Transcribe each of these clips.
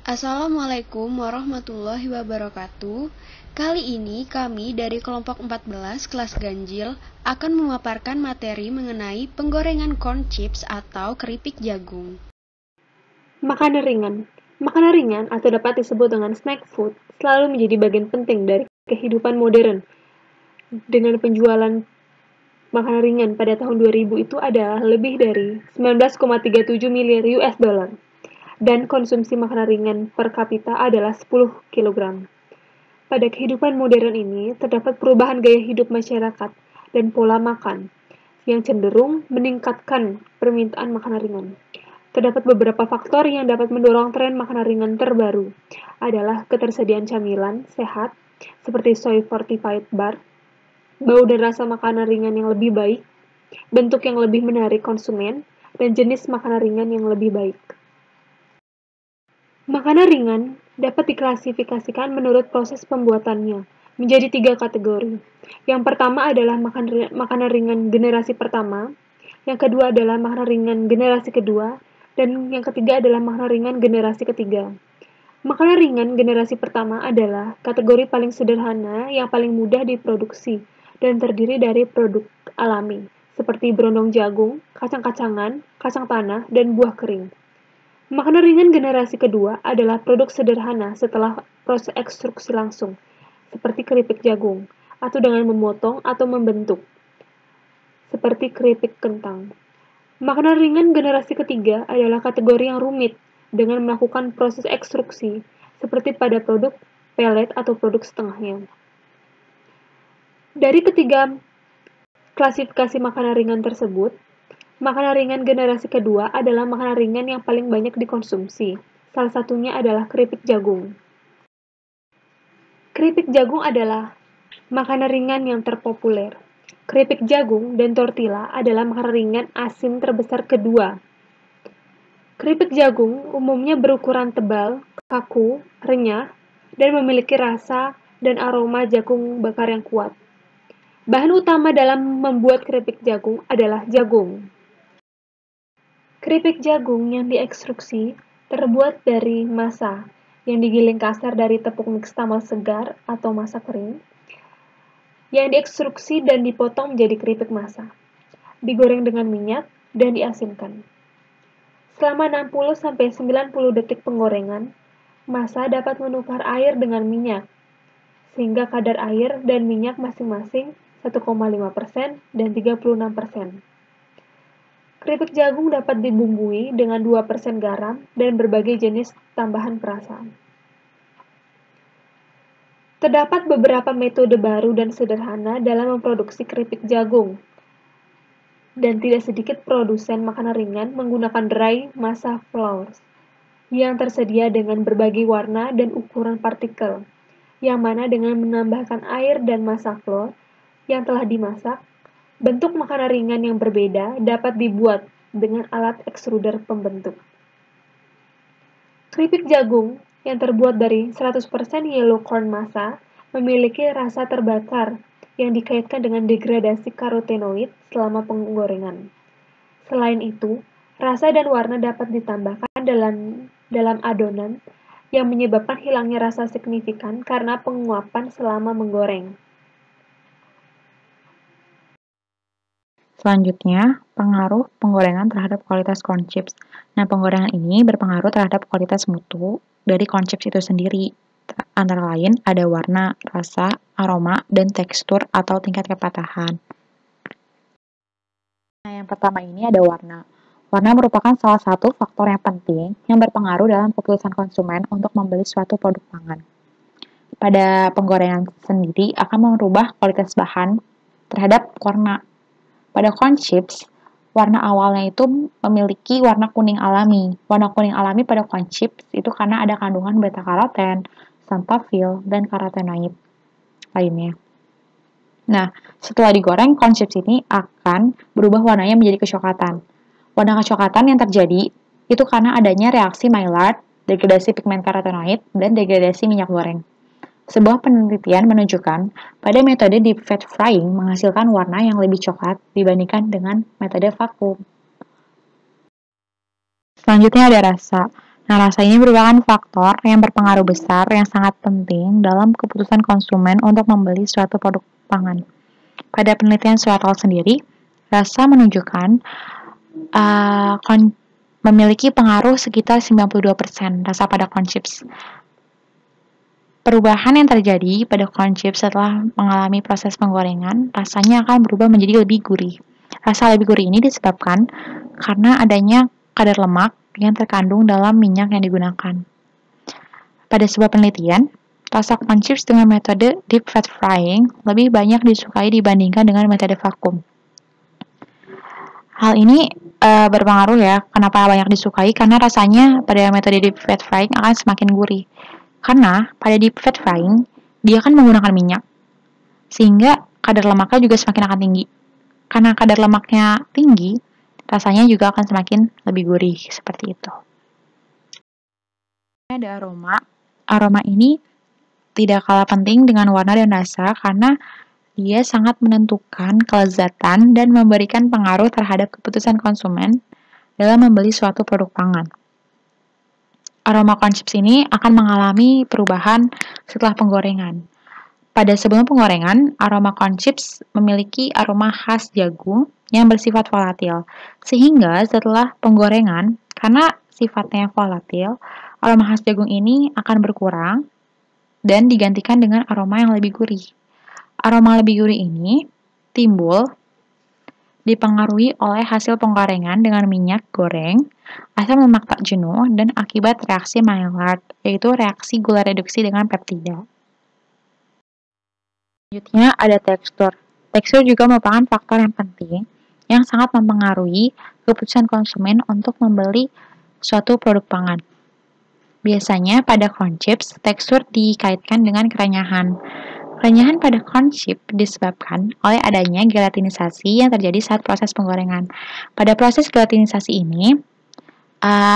Assalamualaikum warahmatullahi wabarakatuh. Kali ini kami dari kelompok 14 kelas ganjil akan memaparkan materi mengenai penggorengan corn chips atau keripik jagung. Makanan ringan. Makanan ringan atau dapat disebut dengan snack food selalu menjadi bagian penting dari kehidupan modern. Dengan penjualan makanan ringan pada tahun 2000 itu adalah lebih dari 19,37 miliar US dollar. Dan konsumsi makanan ringan per kapita adalah 10 kg. Pada kehidupan modern ini, terdapat perubahan gaya hidup masyarakat dan pola makan yang cenderung meningkatkan permintaan makanan ringan. Terdapat beberapa faktor yang dapat mendorong tren makanan ringan terbaru adalah ketersediaan camilan sehat seperti soy fortified bar, bau dan rasa makanan ringan yang lebih baik, bentuk yang lebih menarik konsumen, dan jenis makanan ringan yang lebih baik. Makanan ringan dapat diklasifikasikan menurut proses pembuatannya menjadi 3 kategori. Yang pertama adalah makanan ringan generasi pertama, yang kedua adalah makanan ringan generasi kedua, dan yang ketiga adalah makanan ringan generasi ketiga. Makanan ringan generasi pertama adalah kategori paling sederhana yang paling mudah diproduksi dan terdiri dari produk alami seperti berondong jagung, kacang-kacangan, kacang tanah, dan buah kering. Makanan ringan generasi kedua adalah produk sederhana setelah proses ekstruksi langsung, seperti keripik jagung, atau dengan memotong atau membentuk, seperti keripik kentang. Makanan ringan generasi ketiga adalah kategori yang rumit dengan melakukan proses ekstruksi, seperti pada produk pelet atau produk setengahnya. Dari ketiga klasifikasi makanan ringan tersebut, makanan ringan generasi kedua adalah makanan ringan yang paling banyak dikonsumsi. Salah satunya adalah keripik jagung. Keripik jagung adalah makanan ringan yang terpopuler. Keripik jagung dan tortilla adalah makanan ringan asin terbesar kedua. Keripik jagung umumnya berukuran tebal, kaku, renyah, dan memiliki rasa dan aroma jagung bakar yang kuat. Bahan utama dalam membuat keripik jagung adalah jagung. Keripik jagung yang diekstruksi terbuat dari massa yang digiling kasar dari tepung nixtamal segar atau massa kering, yang diekstruksi dan dipotong menjadi keripik massa, digoreng dengan minyak, dan diasinkan. Selama 60-90 detik penggorengan, massa dapat menukar air dengan minyak, sehingga kadar air dan minyak masing-masing 1,5% dan 36%. Keripik jagung dapat dibumbui dengan 2% garam dan berbagai jenis tambahan perasa. Terdapat beberapa metode baru dan sederhana dalam memproduksi keripik jagung, dan tidak sedikit produsen makanan ringan menggunakan dry massa flours yang tersedia dengan berbagai warna dan ukuran partikel, yang mana dengan menambahkan air dan massa flour yang telah dimasak, bentuk makanan ringan yang berbeda dapat dibuat dengan alat ekstruder pembentuk. Keripik jagung yang terbuat dari 100% yellow corn massa memiliki rasa terbakar yang dikaitkan dengan degradasi karotenoid selama penggorengan. Selain itu, rasa dan warna dapat ditambahkan dalam adonan yang menyebabkan hilangnya rasa signifikan karena penguapan selama menggoreng. Selanjutnya, pengaruh penggorengan terhadap kualitas corn chips. Nah, penggorengan ini berpengaruh terhadap kualitas mutu dari corn chips itu sendiri. Antara lain ada warna, rasa, aroma, dan tekstur atau tingkat kepatahan. Nah, yang pertama ini ada warna. Warna merupakan salah satu faktor yang penting yang berpengaruh dalam keputusan konsumen untuk membeli suatu produk pangan. Pada penggorengan sendiri akan merubah kualitas bahan terhadap warna. Pada corn chips, warna awalnya itu memiliki warna kuning alami. Warna kuning alami pada corn chips itu karena ada kandungan beta-karoten, xanthophyll, dan karotenoid lainnya. Nah, setelah digoreng, corn chips ini akan berubah warnanya menjadi kecoklatan. Warna kecoklatan yang terjadi itu karena adanya reaksi Maillard, degradasi pigmen karotenoid, dan degradasi minyak goreng. Sebuah penelitian menunjukkan pada metode deep fat frying menghasilkan warna yang lebih coklat dibandingkan dengan metode vakum. Selanjutnya ada rasa. Nah, rasa ini merupakan faktor yang berpengaruh besar yang sangat penting dalam keputusan konsumen untuk membeli suatu produk pangan. Pada penelitian Seattle sendiri, rasa menunjukkan memiliki pengaruh sekitar 92% rasa pada corn chips. Perubahan yang terjadi pada corn chips setelah mengalami proses penggorengan, rasanya akan berubah menjadi lebih gurih. Rasa lebih gurih ini disebabkan karena adanya kadar lemak yang terkandung dalam minyak yang digunakan. Pada sebuah penelitian, rasa corn chips dengan metode deep fat frying lebih banyak disukai dibandingkan dengan metode vakum. Hal ini berpengaruh ya, kenapa banyak disukai, karena rasanya pada metode deep fat frying akan semakin gurih. Karena pada deep fat frying, dia kan menggunakan minyak, sehingga kadar lemaknya juga semakin akan tinggi. Karena kadar lemaknya tinggi, rasanya juga akan semakin lebih gurih, seperti itu. Ada aroma. Aroma ini tidak kalah penting dengan warna dan rasa, karena dia sangat menentukan kelezatan dan memberikan pengaruh terhadap keputusan konsumen dalam membeli suatu produk pangan. Aroma corn chips ini akan mengalami perubahan setelah penggorengan. Pada sebelum penggorengan, aroma corn chips memiliki aroma khas jagung yang bersifat volatil. Sehingga setelah penggorengan, karena sifatnya volatil, aroma khas jagung ini akan berkurang dan digantikan dengan aroma yang lebih gurih. Aroma lebih gurih ini timbul dipengaruhi oleh hasil penggorengan dengan minyak goreng, asam lemak tak jenuh, dan akibat reaksi Maillard, yaitu reaksi gula reduksi dengan peptida. Selanjutnya ada tekstur. Tekstur juga merupakan faktor yang penting yang sangat mempengaruhi keputusan konsumen untuk membeli suatu produk pangan. Biasanya pada corn chips, tekstur dikaitkan dengan kerenyahan. Kerenyahan pada corn chip disebabkan oleh adanya gelatinisasi yang terjadi saat proses penggorengan. Pada proses gelatinisasi ini,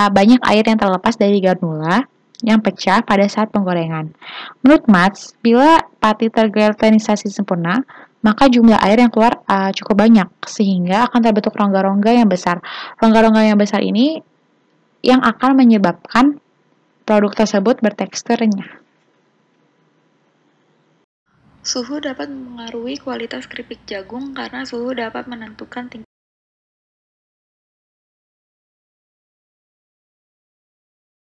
banyak air yang terlepas dari granula yang pecah pada saat penggorengan. Menurut Matz, bila pati tergelatinisasi sempurna, maka jumlah air yang keluar cukup banyak, sehingga akan terbentuk rongga-rongga yang besar. Rongga-rongga yang besar ini yang akan menyebabkan produk tersebut bertekstur renyah. Suhu dapat mempengaruhi kualitas keripik jagung karena suhu dapat menentukan tingkat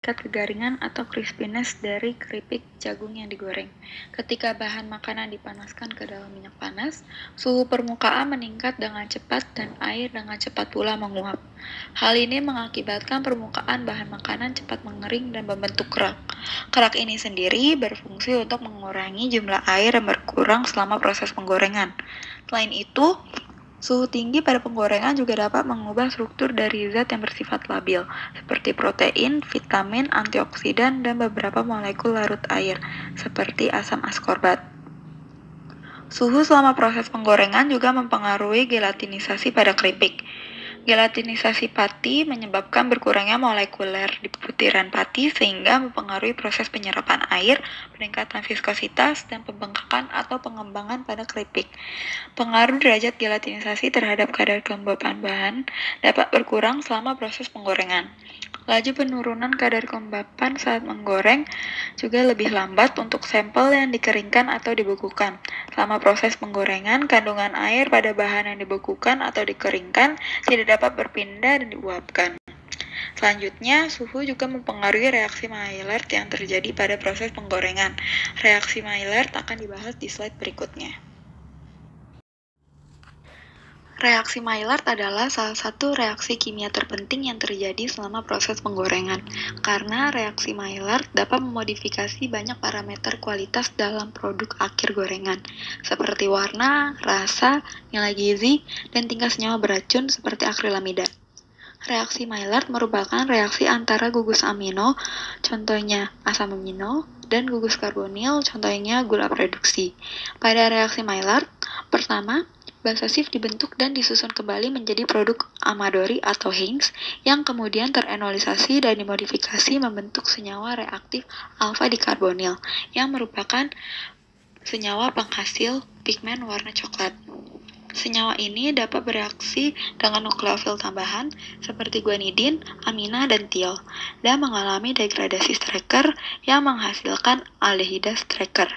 kegaringan atau crispiness dari keripik jagung yang digoreng. Ketika bahan makanan dipanaskan ke dalam minyak panas, suhu permukaan meningkat dengan cepat dan air dengan cepat pula menguap. Hal ini mengakibatkan permukaan bahan makanan cepat mengering dan membentuk kerak. Kerak ini sendiri berfungsi untuk mengurangi jumlah air yang berkurang selama proses penggorengan. Selain itu, suhu tinggi pada penggorengan juga dapat mengubah struktur dari zat yang bersifat labil, seperti protein, vitamin, antioksidan, dan beberapa molekul larut air, seperti asam askorbat. Suhu selama proses penggorengan juga mempengaruhi gelatinisasi pada keripik. Gelatinisasi pati menyebabkan berkurangnya molekuler di butiran pati sehingga mempengaruhi proses penyerapan air, peningkatan viskositas, dan pembengkakan atau pengembangan pada keripik. Pengaruh derajat gelatinisasi terhadap kadar kelembapan bahan dapat berkurang selama proses penggorengan. Laju penurunan kadar kelembapan saat menggoreng juga lebih lambat untuk sampel yang dikeringkan atau dibekukan. Selama proses penggorengan, kandungan air pada bahan yang dibekukan atau dikeringkan tidak dapat berpindah dan diuapkan. Selanjutnya, suhu juga mempengaruhi reaksi Maillard yang terjadi pada proses penggorengan. Reaksi Maillard akan dibahas di slide berikutnya. Reaksi Maillard adalah salah satu reaksi kimia terpenting yang terjadi selama proses penggorengan, karena reaksi Maillard dapat memodifikasi banyak parameter kualitas dalam produk akhir gorengan, seperti warna, rasa, nilai gizi, dan tingkat senyawa beracun seperti akrilamida. Reaksi Maillard merupakan reaksi antara gugus amino, contohnya asam amino, dan gugus karbonil, contohnya gula reduksi. Pada reaksi Maillard, pertama, basa sif dibentuk dan disusun kembali menjadi produk Amadori atau Heinz yang kemudian terenolisasi dan dimodifikasi membentuk senyawa reaktif alfa-dikarbonil yang merupakan senyawa penghasil pigmen warna coklat. Senyawa ini dapat bereaksi dengan nukleofil tambahan seperti guanidin, amina, dan tiol, dan mengalami degradasi Strecker yang menghasilkan aldehida Strecker.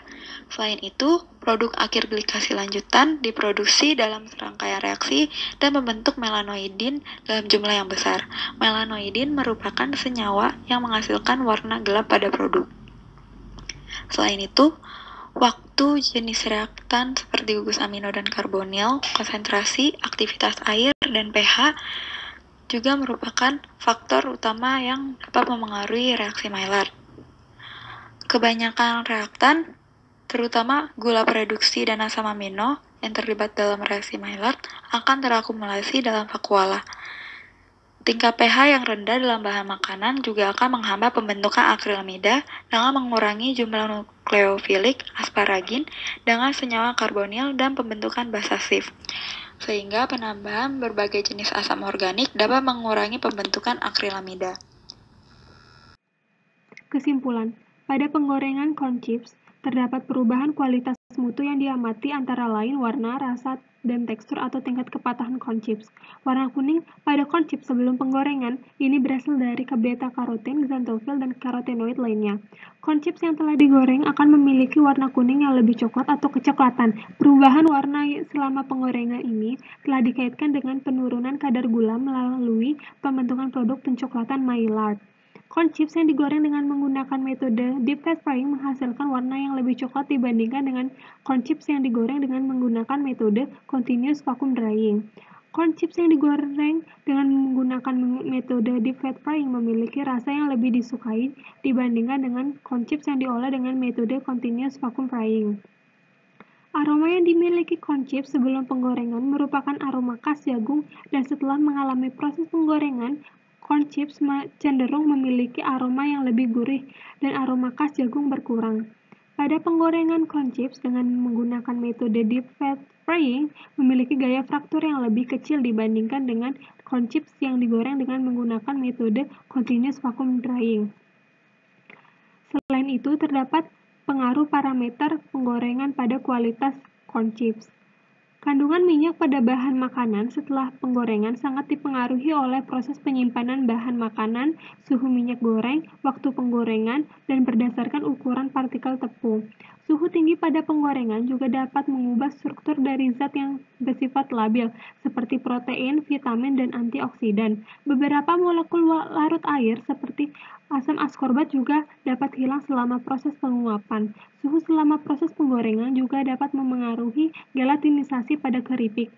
Selain itu, produk akhir glikasi lanjutan diproduksi dalam serangkaian reaksi dan membentuk melanoidin dalam jumlah yang besar. Melanoidin merupakan senyawa yang menghasilkan warna gelap pada produk. Selain itu, waktu jenis reaktan seperti gugus amino dan karbonil, konsentrasi, aktivitas air, dan pH juga merupakan faktor utama yang dapat memengaruhi reaksi Maillard. Kebanyakan reaktan, terutama gula produksi dan asam amino yang terlibat dalam reaksi Maillard, akan terakumulasi dalam vakuola. Tingkat pH yang rendah dalam bahan makanan juga akan menghambat pembentukan akrilamida dengan mengurangi jumlah nukleofilik asparagin dengan senyawa karbonil dan pembentukan basa Schiff. Sehingga penambahan berbagai jenis asam organik dapat mengurangi pembentukan akrilamida. Kesimpulan, pada penggorengan corn chips, terdapat perubahan kualitas mutu yang diamati antara lain warna, rasa, dan tekstur atau tingkat kepatahan corn chips. Warna kuning pada corn chips sebelum penggorengan ini berasal dari beta-karoten, xanthofil, dan karotenoid lainnya. Corn chips yang telah digoreng akan memiliki warna kuning yang lebih coklat atau kecoklatan. Perubahan warna selama penggorengan ini telah dikaitkan dengan penurunan kadar gula melalui pembentukan produk pencoklatan Maillard. Corn chips yang digoreng dengan menggunakan metode deep fat frying menghasilkan warna yang lebih coklat dibandingkan dengan corn chips yang digoreng dengan menggunakan metode continuous vacuum drying. Corn chips yang digoreng dengan menggunakan metode deep fat frying memiliki rasa yang lebih disukai dibandingkan dengan corn chips yang diolah dengan metode continuous vacuum frying. Aroma yang dimiliki corn chips sebelum penggorengan merupakan aroma khas jagung dan setelah mengalami proses penggorengan, corn chips cenderung memiliki aroma yang lebih gurih dan aroma khas jagung berkurang. Pada penggorengan corn chips dengan menggunakan metode deep fat frying memiliki gaya fraktur yang lebih kecil dibandingkan dengan corn chips yang digoreng dengan menggunakan metode continuous vacuum drying. Selain itu, terdapat pengaruh parameter penggorengan pada kualitas corn chips. Kandungan minyak pada bahan makanan setelah penggorengan sangat dipengaruhi oleh proses penyimpanan bahan makanan, suhu minyak goreng, waktu penggorengan, dan berdasarkan ukuran partikel tepung. Suhu tinggi pada penggorengan juga dapat mengubah struktur dari zat yang bersifat labil, seperti protein, vitamin, dan antioksidan. Beberapa molekul larut air, seperti asam askorbat juga dapat hilang selama proses penguapan. Suhu selama proses penggorengan juga dapat memengaruhi gelatinisasi pada keripik.